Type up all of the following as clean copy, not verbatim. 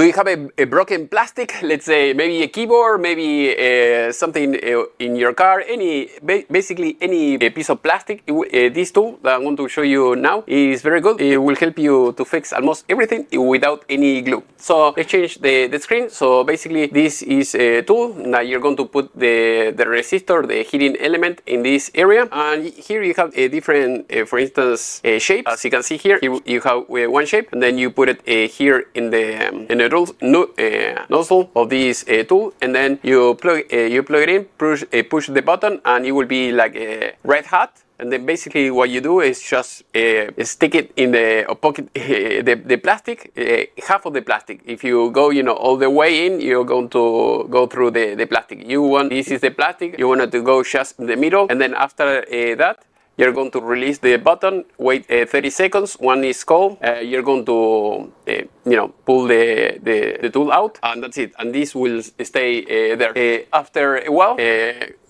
Do you have a broken plastic? Let's say maybe a keyboard, maybe something in your car, basically any piece of plastic. This tool that I'm going to show you now is very good. It will help you to fix almost everything without any glue. So let's change the screen. So basically this is a tool that you're going to put the resistor, the heating element in this area. And here you have a different, for instance, shape. As you can see here, you have one shape, and then you put it here in the nozzle of this tool, and then you plug it in, push the button, and it will be like a red hot. And then basically what you do is just stick it in the pocket, the plastic, half of the plastic. If you go, all the way in, you're going to go through the plastic. This is the plastic, you want it to go just in the middle, and then after that, you're going to release the button, wait 30 seconds, when it's cold, you're going to, pull the tool out, and that's it. And this will stay there. After a while,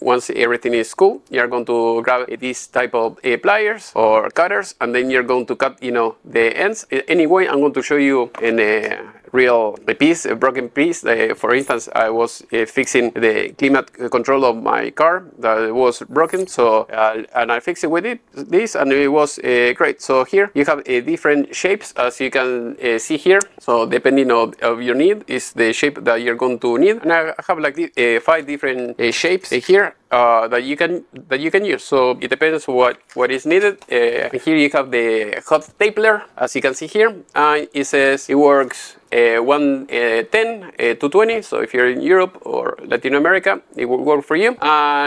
once everything is cool, you're going to grab this type of pliers or cutters, and then you're going to cut, the ends. Anyway, I'm going to show you in a broken piece. For instance, I was fixing the climate control of my car that was broken, so and I fixed it with this, and it was great. So here you have different shapes, as you can see here. So depending of your need is the shape that you're going to need, and I have like 5 different shapes here that you can use. So it depends what is needed. Here you have the hot stapler, as you can see here, and it says it works 110 to 20. So if you're in Europe or Latin America, it will work for you.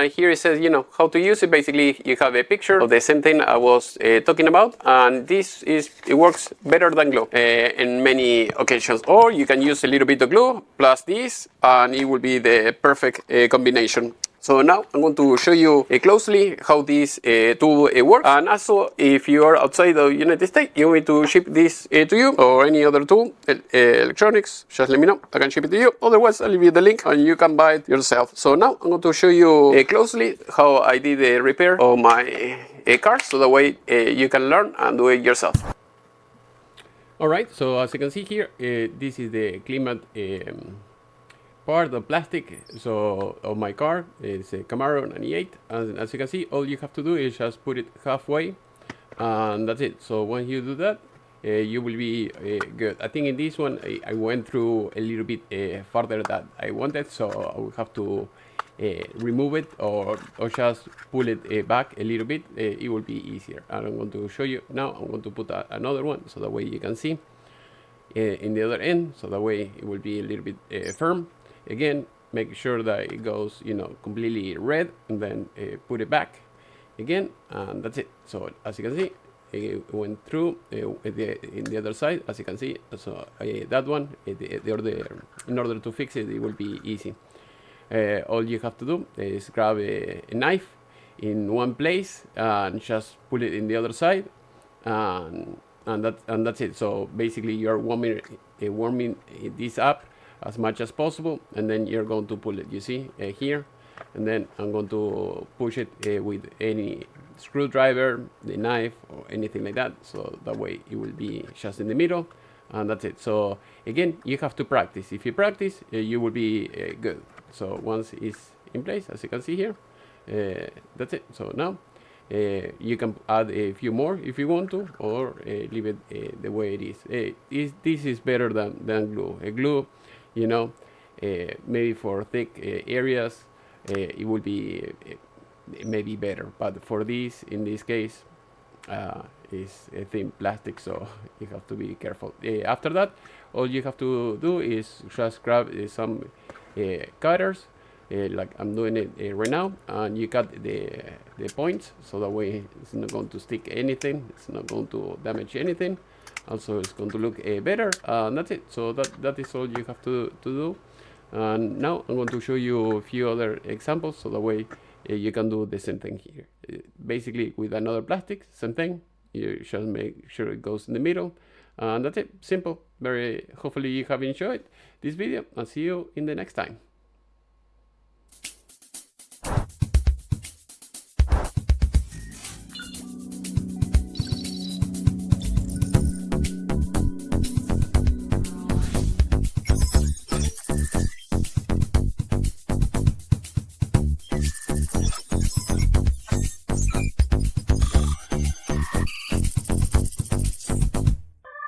Here it says, how to use it. Basically, you have a picture of the same thing I was talking about, and it works better than glue in many occasions. Or you can use a little bit of glue plus this, and it will be the perfect combination. So now I'm going to show you closely how this tool works. And also, if you are outside the United States, you want me to ship this to you or any other tool, electronics, just let me know. I can ship it to you. Otherwise, I'll leave you the link and you can buy it yourself. So now I'm going to show you closely how I did the repair of my car, so that way you can learn and do it yourself. Alright, so as you can see here, this is the climate part of plastic of my car. It's a Camaro 98, and as you can see, all you have to do is just put it halfway, and that's it. So when you do that, you will be good. I think in this one I went through a little bit farther than I wanted, so I will have to remove it or just pull it back a little bit. It will be easier, and I'm going to show you now. I'm going to put another one, so that way you can see in the other end, so that way it will be a little bit firm. Again, make sure that it goes, completely red, and then put it back again, and that's it. So as you can see, it went through in the other side, as you can see. So that one, in order to fix it, it will be easy. All you have to do is grab a knife in one place and just pull it in the other side, and that's it. So basically, you're warming this up as much as possible, and then you're going to pull it, you see, here, and then I'm going to push it with any screwdriver, the knife, or anything like that, so that way it will be just in the middle, and that's it. So again, you have to practice. If you practice, you will be good. So once it's in place, as you can see here, that's it. So now you can add a few more if you want to, or leave it the way it is. This is better than glue. Glue, maybe for thick areas, it will be maybe better, but for this, in this case, is a thin plastic, so you have to be careful. After that, all you have to do is just grab some cutters, like I'm doing it right now, and you cut the points, so that way it's not going to stick anything, it's not going to damage anything. Also, it's going to look better, and that's it. So that is all you have to do. And now I'm going to show you a few other examples, so that way you can do the same thing here. Basically, with another plastic, same thing. You just make sure it goes in the middle, and that's it. Simple. Hopefully you have enjoyed this video, and see you in the next time.